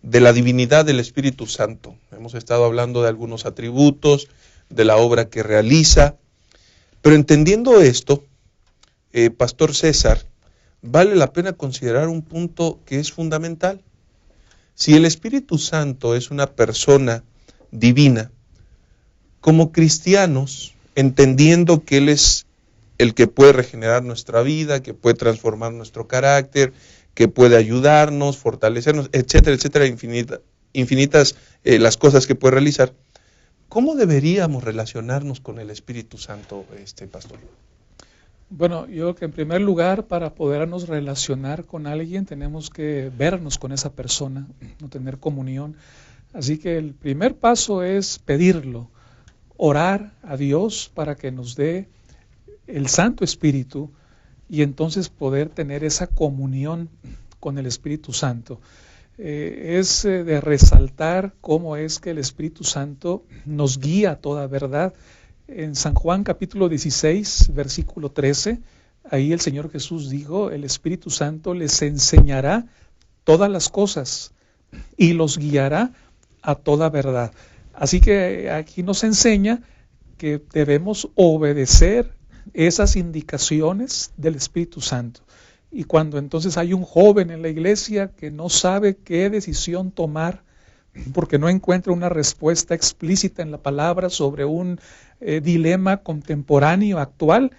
S1: de la divinidad del Espíritu Santo, hemos estado hablando de algunos atributos, de la obra que realiza, pero entendiendo esto, Pastor César, vale la pena considerar un punto que es fundamental. Si el Espíritu Santo es una persona divina, como cristianos, entendiendo que Él es el que puede regenerar nuestra vida, que puede transformar nuestro carácter, que puede ayudarnos, fortalecernos, etcétera, etcétera, infinitas las cosas que puede realizar, ¿cómo deberíamos relacionarnos con el Espíritu Santo, pastor?
S2: Bueno, yo creo que en primer lugar, para podernos relacionar con alguien, tenemos que vernos con esa persona, no tener comunión. Así que el primer paso es pedirlo, orar a Dios para que nos dé el Santo Espíritu y entonces poder tener esa comunión con el Espíritu Santo. Es de resaltar cómo es que el Espíritu Santo nos guía a toda verdad. En San Juan capítulo 16, versículo 13, ahí el Señor Jesús dijo, el Espíritu Santo les enseñará todas las cosas y los guiará a toda verdad. Así que aquí nos enseña que debemos obedecer esas indicaciones del Espíritu Santo. Y cuando entonces hay un joven en la iglesia que no sabe qué decisión tomar, porque no encuentra una respuesta explícita en la palabra sobre un dilema contemporáneo actual,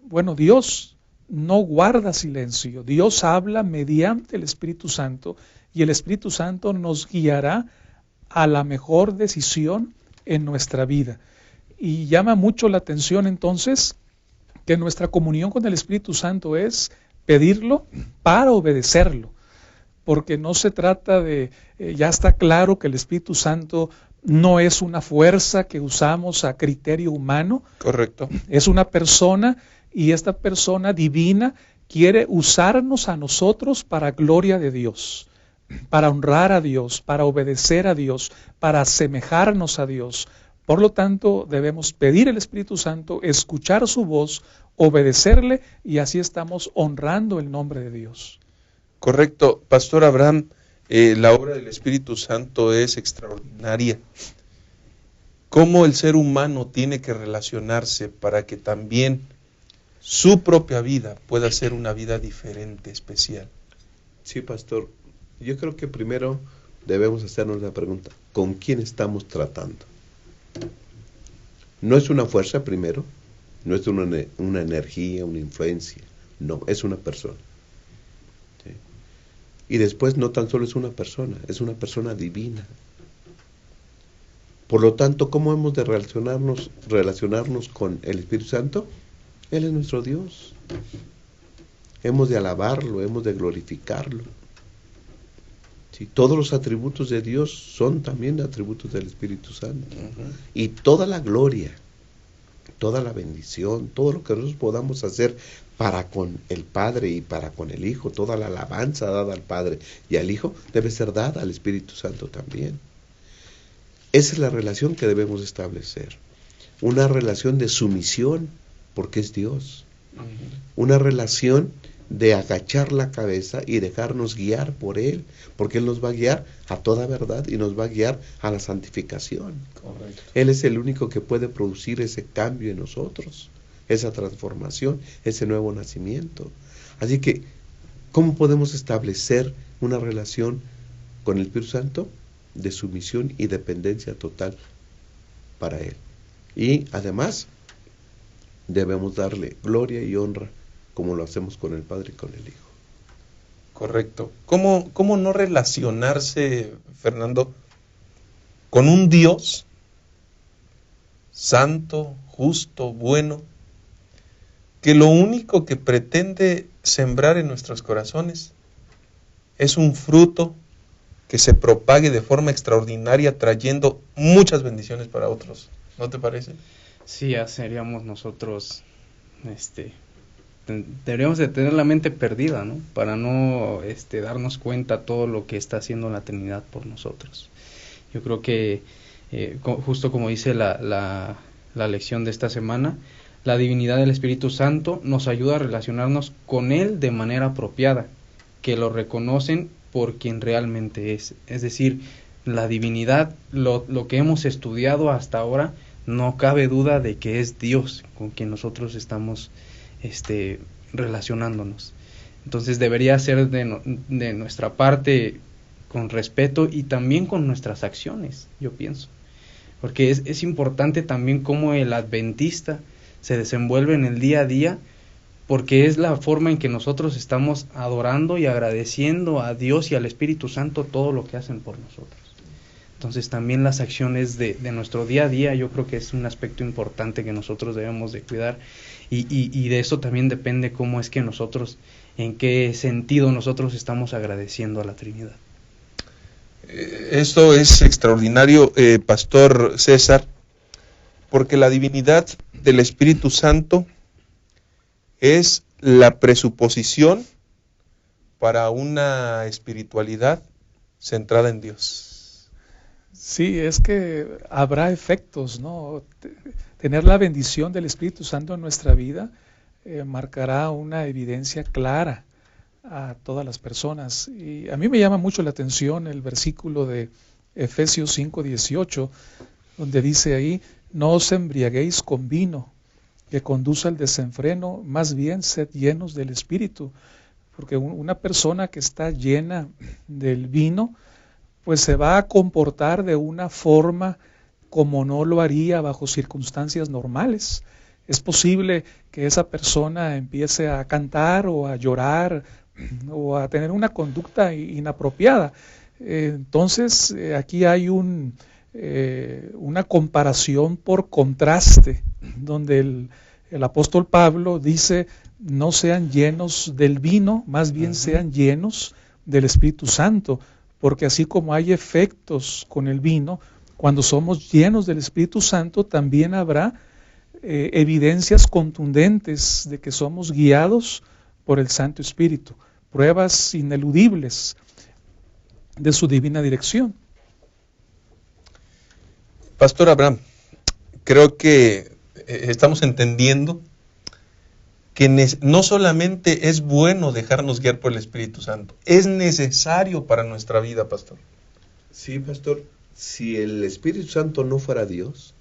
S2: bueno, Dios no guarda silencio, Dios habla mediante el Espíritu Santo y el Espíritu Santo nos guiará a la mejor decisión en nuestra vida. Y llama mucho la atención entonces que nuestra comunión con el Espíritu Santo es pedirlo para obedecerlo, porque no se trata de, ya está claro que el Espíritu Santo no es una fuerza que usamos a criterio humano.
S1: Correcto.
S2: Es una persona y esta persona divina quiere usarnos a nosotros para gloria de Dios, para honrar a Dios, para obedecer a Dios, para asemejarnos a Dios. Por lo tanto, debemos pedir al Espíritu Santo, escuchar su voz, obedecerle y así estamos honrando el nombre de Dios.
S1: Correcto. Pastor Abraham, la obra del Espíritu Santo es extraordinaria. ¿Cómo el ser humano tiene que relacionarse para que también su propia vida pueda ser una vida diferente, especial?
S4: Sí, pastor. Yo creo que primero debemos hacernos la pregunta, ¿con quién estamos tratando? No es una fuerza primero, no es una energía, una influencia, no, es una persona. ¿Sí? Y después no tan solo es una persona divina. Por lo tanto, ¿cómo hemos de relacionarnos con el Espíritu Santo? Él es nuestro Dios. Hemos de alabarlo, hemos de glorificarlo. Sí, todos los atributos de Dios son también atributos del Espíritu Santo. Y toda la gloria, toda la bendición, todo lo que nosotros podamos hacer para con el Padre y para con el Hijo, toda la alabanza dada al Padre y al Hijo, debe ser dada al Espíritu Santo también. Esa es la relación que debemos establecer. Una relación de sumisión, porque es Dios. Una relación de agachar la cabeza y dejarnos guiar por Él, porque Él nos va a guiar a toda verdad y nos va a guiar a la santificación.
S1: Correcto.
S4: Él es el único que puede producir ese cambio en nosotros, esa transformación, ese nuevo nacimiento. Así que, ¿cómo podemos establecer una relación con el Espíritu Santo? De sumisión y dependencia total para Él. Y además, debemos darle gloria y honra como lo hacemos con el Padre y con el Hijo.
S1: Correcto. ¿Cómo no relacionarse, Fernando, con un Dios santo, justo, bueno, que lo único que pretende sembrar en nuestros corazones es un fruto que se propague de forma extraordinaria, trayendo muchas bendiciones para otros? ¿No te parece?
S3: Sí, ya seríamos nosotros, deberíamos de tener la mente perdida, ¿no? Para no darnos cuenta todo lo que está haciendo la Trinidad por nosotros. Yo creo que justo como dice la lección de esta semana, la divinidad del Espíritu Santo nos ayuda a relacionarnos con Él de manera apropiada, que lo reconocen por quien realmente es. Es decir, la divinidad, lo que hemos estudiado hasta ahora, no cabe duda de que es Dios con quien nosotros estamos relacionándonos. Entonces debería ser de nuestra parte con respeto y también con nuestras acciones, yo pienso. Porque es importante también cómo el adventista se desenvuelve en el día a día, porque es la forma en que nosotros estamos adorando y agradeciendo a Dios y al Espíritu Santo todo lo que hacen por nosotros. Entonces también las acciones de nuestro día a día, yo creo que es un aspecto importante que nosotros debemos de cuidar, y de eso también depende cómo es que nosotros, en qué sentido nosotros estamos agradeciendo a la Trinidad.
S1: Esto es extraordinario, Pastor César, porque la divinidad del Espíritu Santo es la presuposición para una espiritualidad centrada en Dios.
S2: Sí, es que habrá efectos, ¿no? Tener la bendición del Espíritu Santo en nuestra vida marcará una evidencia clara a todas las personas. Y a mí me llama mucho la atención el versículo de Efesios 5:18, donde dice ahí: no os embriaguéis con vino, que conduce al desenfreno, más bien sed llenos del Espíritu. Porque una persona que está llena del vino, pues se va a comportar de una forma como no lo haría bajo circunstancias normales. Es posible que esa persona empiece a cantar o a llorar o a tener una conducta inapropiada. Entonces aquí hay una comparación por contraste, donde el apóstol Pablo dice: no sean llenos del vino, más bien sean llenos del Espíritu Santo, porque así como hay efectos con el vino, cuando somos llenos del Espíritu Santo también habrá evidencias contundentes de que somos guiados por el Santo Espíritu, pruebas ineludibles de su divina dirección.
S1: Pastor Abraham, creo que estamos entendiendo que no solamente es bueno dejarnos guiar por el Espíritu Santo, es necesario para nuestra vida, pastor.
S4: Sí, pastor, si el Espíritu Santo no fuera Dios,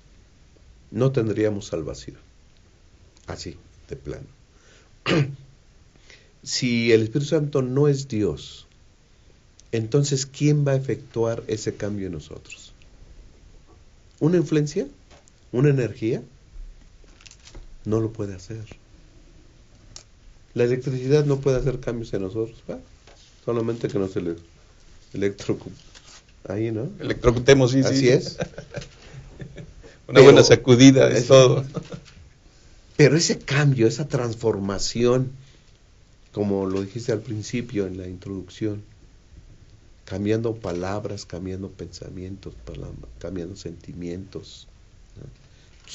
S4: no tendríamos salvación. Así, de plano. Si el Espíritu Santo no es Dios, entonces ¿quién va a efectuar ese cambio en nosotros? ¿Una influencia? ¿Una energía? No lo puede hacer. La electricidad no puede hacer cambios en nosotros, ¿va? Solamente que nos ahí, ¿no?
S1: Electrocutemos, sí,
S4: así
S1: sí.
S4: Es.
S1: Una buena sacudida, es todo.
S4: Pero ese cambio, esa transformación, como lo dijiste al principio en la introducción, cambiando palabras, cambiando pensamientos, cambiando sentimientos, ¿no?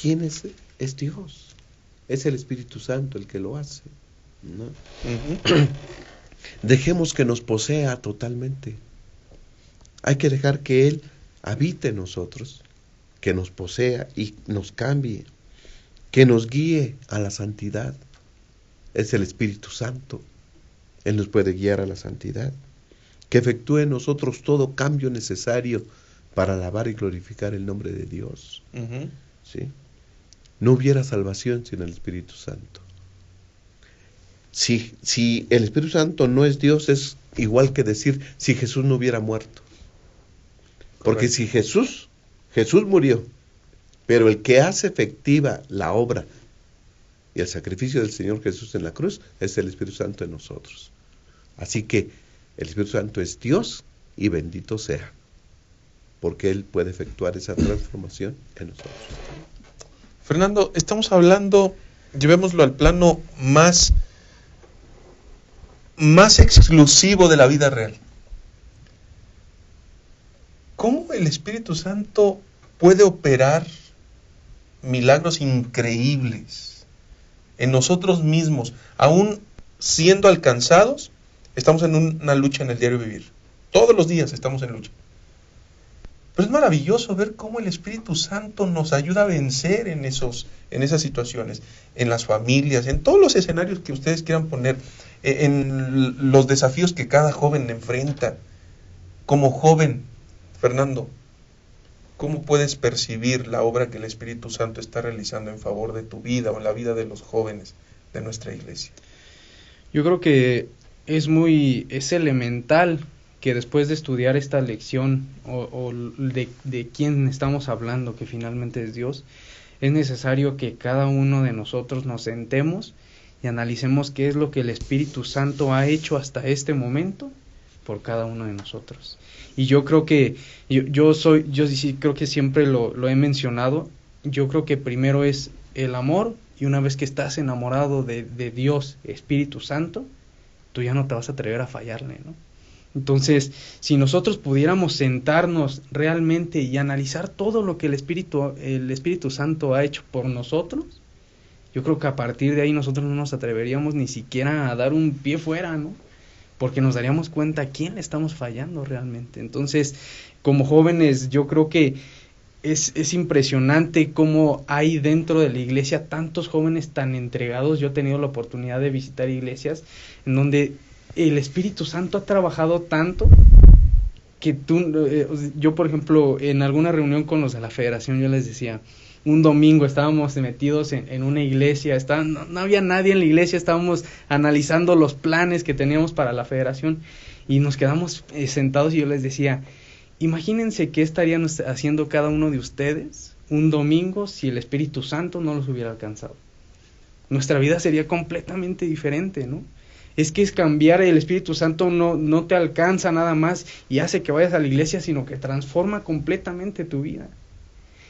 S4: ¿Quién es? Es Dios. Es el Espíritu Santo el que lo hace, ¿no? Dejemos que nos posea totalmente. Hay que dejar que Él habite en nosotros, que nos posea y nos cambie, que nos guíe a la santidad. Es el Espíritu Santo. Él nos puede guiar a la santidad, que efectúe en nosotros todo cambio necesario para alabar y glorificar el nombre de Dios. ¿Sí? No hubiera salvación sin el Espíritu Santo. Si el Espíritu Santo no es Dios, es igual que decir si Jesús no hubiera muerto. Porque si Jesús murió, pero el que hace efectiva la obra y el sacrificio del Señor Jesús en la cruz es el Espíritu Santo en nosotros. Así que el Espíritu Santo es Dios y bendito sea, porque Él puede efectuar esa transformación en nosotros.
S1: Fernando, estamos hablando, llevémoslo al plano más exclusivo de la vida real. ¿Cómo el Espíritu Santo puede operar milagros increíbles en nosotros mismos, aún siendo alcanzados? Estamos en una lucha en el diario vivir. Todos los días estamos en lucha. Pero es maravilloso ver cómo el Espíritu Santo nos ayuda a vencer en esas situaciones, en las familias, en todos los escenarios que ustedes quieran poner, en los desafíos que cada joven enfrenta. Como joven, Fernando, ¿cómo puedes percibir la obra que el Espíritu Santo está realizando en favor de tu vida o en la vida de los jóvenes de nuestra iglesia?
S3: Yo creo que es elemental que después de estudiar esta lección o de quién estamos hablando, que finalmente es Dios, es necesario que cada uno de nosotros nos sentemos y analicemos qué es lo que el Espíritu Santo ha hecho hasta este momento por cada uno de nosotros. Y yo creo que, yo sí creo que siempre lo he mencionado, yo creo que primero es el amor, y una vez que estás enamorado de Dios, Espíritu Santo, tú ya no te vas a atrever a fallarle, ¿no? Entonces, si nosotros pudiéramos sentarnos realmente y analizar todo lo que el Espíritu Santo ha hecho por nosotros, yo creo que a partir de ahí nosotros no nos atreveríamos ni siquiera a dar un pie fuera, ¿no? Porque nos daríamos cuenta a quién le estamos fallando realmente. Entonces, como jóvenes, yo creo que es impresionante cómo hay dentro de la iglesia tantos jóvenes tan entregados. Yo he tenido la oportunidad de visitar iglesias en donde el Espíritu Santo ha trabajado tanto que yo por ejemplo en alguna reunión con los de la federación yo les decía, un domingo estábamos metidos en una iglesia, no había nadie en la iglesia, estábamos analizando los planes que teníamos para la federación y nos quedamos sentados y yo les decía, imagínense qué estarían haciendo cada uno de ustedes un domingo si el Espíritu Santo no los hubiera alcanzado. Nuestra vida sería completamente diferente, ¿no? Es que es cambiar. El Espíritu Santo no te alcanza nada más y hace que vayas a la iglesia, sino que transforma completamente tu vida.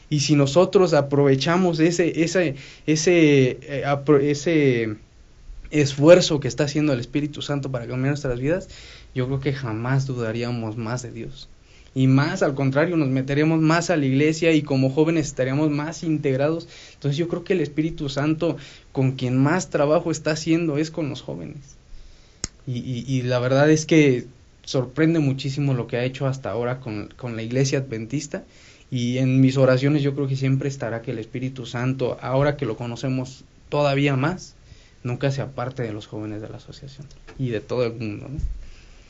S3: Y si nosotros aprovechamos ese esfuerzo que está haciendo el Espíritu Santo para cambiar nuestras vidas, yo creo que jamás dudaríamos más de Dios. Y más, al contrario, nos meteremos más a la iglesia y como jóvenes estaríamos más integrados. Entonces yo creo que el Espíritu Santo con quien más trabajo está haciendo es con los jóvenes. Y la verdad es que sorprende muchísimo lo que ha hecho hasta ahora con la iglesia adventista. Y en mis oraciones yo creo que siempre estará que el Espíritu Santo, ahora que lo conocemos todavía más, nunca se aparte de los jóvenes de la asociación y de todo el mundo, ¿no?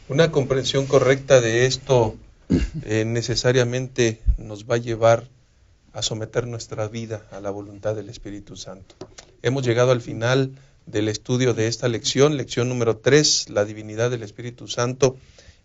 S1: Una comprensión correcta de esto necesariamente nos va a llevar a someter nuestra vida a la voluntad del Espíritu Santo. Hemos llegado al final del estudio de esta lección número 3, la divinidad del Espíritu Santo,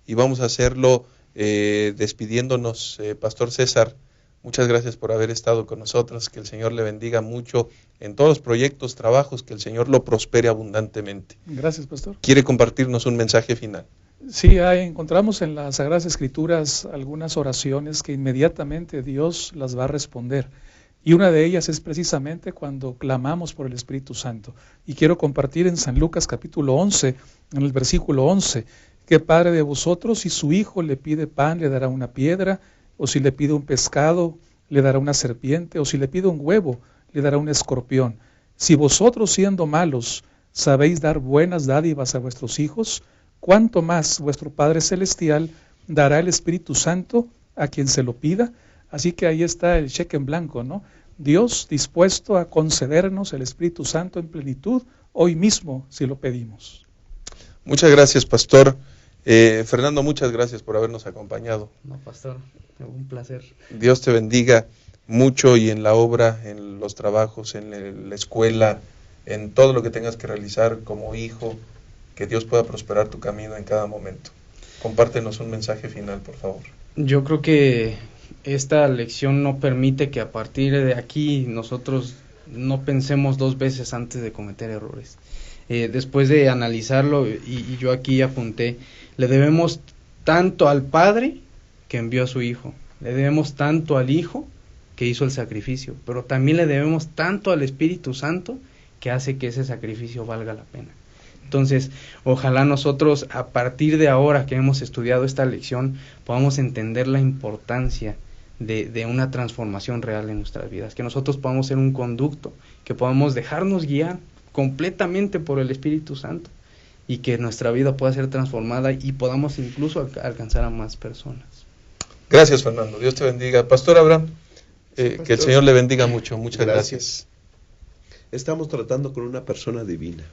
S1: y vamos a hacerlo despidiéndonos. Pastor César, muchas gracias por haber estado con nosotros, que el Señor le bendiga mucho en todos los proyectos, trabajos, que el Señor lo prospere abundantemente.
S2: Gracias, pastor.
S1: ¿Quiere compartirnos un mensaje final?
S2: Sí, encontramos en las Sagradas Escrituras algunas oraciones que inmediatamente Dios las va a responder. Y una de ellas es precisamente cuando clamamos por el Espíritu Santo. Y quiero compartir en San Lucas capítulo 11, en el versículo 11, ¿qué padre de vosotros si su hijo le pide pan le dará una piedra? ¿O si le pide un pescado le dará una serpiente? ¿O si le pide un huevo le dará un escorpión? Si vosotros siendo malos sabéis dar buenas dádivas a vuestros hijos, ¿cuánto más vuestro Padre Celestial dará el Espíritu Santo a quien se lo pida? Así que ahí está el cheque en blanco, ¿no? Dios dispuesto a concedernos el Espíritu Santo en plenitud hoy mismo si lo pedimos.
S1: Muchas gracias, pastor. Fernando, muchas gracias por habernos acompañado.
S3: No, pastor, un placer.
S1: Dios te bendiga mucho y en la obra, en los trabajos, en la escuela, en todo lo que tengas que realizar como hijo, que Dios pueda prosperar tu camino en cada momento. Compártenos un mensaje final, por favor.
S3: Yo creo que esta lección no permite que a partir de aquí nosotros no pensemos dos veces antes de cometer errores. Después de analizarlo, y yo aquí apunté, le debemos tanto al Padre que envió a su Hijo, le debemos tanto al Hijo que hizo el sacrificio, pero también le debemos tanto al Espíritu Santo que hace que ese sacrificio valga la pena. Entonces, ojalá nosotros a partir de ahora que hemos estudiado esta lección podamos entender la importancia de una transformación real en nuestras vidas, que nosotros podamos ser un conducto, que podamos dejarnos guiar completamente por el Espíritu Santo y que nuestra vida pueda ser transformada y podamos incluso alcanzar a más personas.
S1: Gracias, Fernando. Dios te bendiga. Pastor Abraham,
S4: Pastor.
S1: que el Señor le bendiga mucho. Muchas gracias.
S4: Estamos tratando con una persona divina.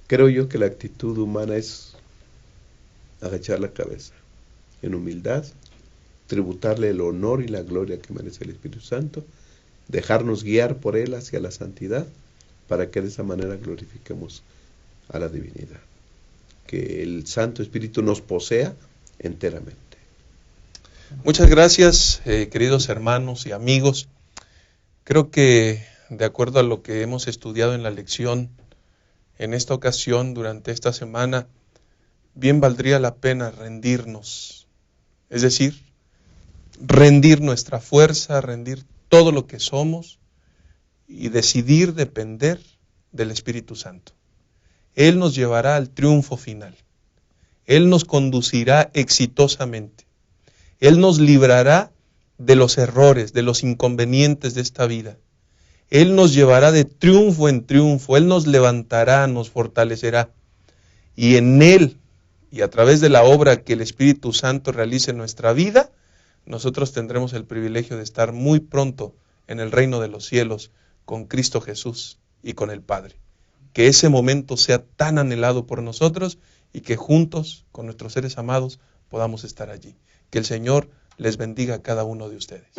S4: Creo yo que la actitud humana es agachar la cabeza en humildad, tributarle el honor y la gloria que merece el Espíritu Santo, dejarnos guiar por Él hacia la santidad, para que de esa manera glorifiquemos a la divinidad. Que el Santo Espíritu nos posea enteramente.
S1: Muchas gracias, queridos hermanos y amigos. Creo que de acuerdo a lo que hemos estudiado en la lección, en esta ocasión, durante esta semana, bien valdría la pena rendirnos. Es decir, rendir nuestra fuerza, rendir todo lo que somos y decidir depender del Espíritu Santo. Él nos llevará al triunfo final. Él nos conducirá exitosamente. Él nos librará de los errores, de los inconvenientes de esta vida. Él nos llevará de triunfo en triunfo. Él nos levantará, nos fortalecerá. Y en Él, y a través de la obra que el Espíritu Santo realice en nuestra vida, nosotros tendremos el privilegio de estar muy pronto en el reino de los cielos con Cristo Jesús y con el Padre. Que ese momento sea tan anhelado por nosotros y que juntos, con nuestros seres amados, podamos estar allí. Que el Señor les bendiga a cada uno de ustedes.